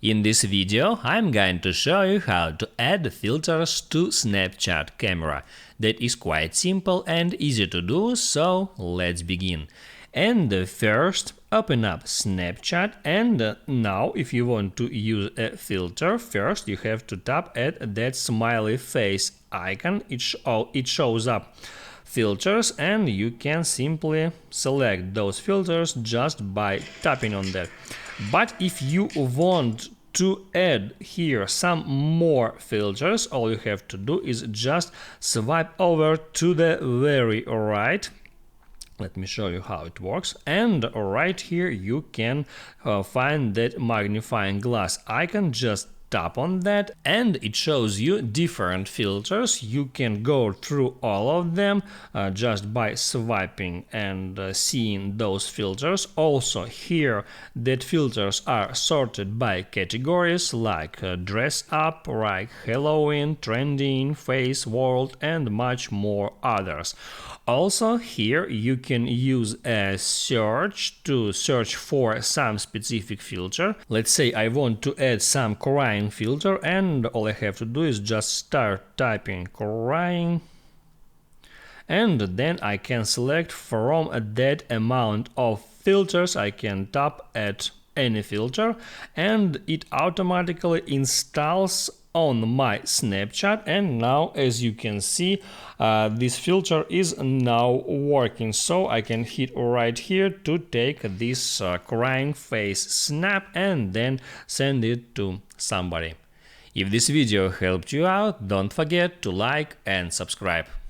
In this video, I'm going to show you how to add filters to Snapchat camera. That is quite simple and easy to do, so let's begin. And first, open up Snapchat, and now if you want to use a filter, first you have to tap at that smiley face icon. It shows up filters, and you can simply select those filters just by tapping on that. But if you want to add here some more filters, all you have to do is just swipe over to the very right. Let me show you how it works. And right here you can find that magnifying glass icon. Just tap on that and it shows you different filters. You can go through all of them just by swiping and seeing those filters. Also here that filters are sorted by categories like dress up, like Halloween, trending, face, world, and much more others. Also here you can use a search to search for some specific filter. Let's say I want to add some crying filter, and all I have to do is just start typing crying, and then I can select from that amount of filters. I can tap at any filter and it automatically installs on my Snapchat. And now, as you can see, this filter is now working, so I can hit right here to take this crying face snap and then send it to somebody. If this video helped you out, don't forget to like and subscribe.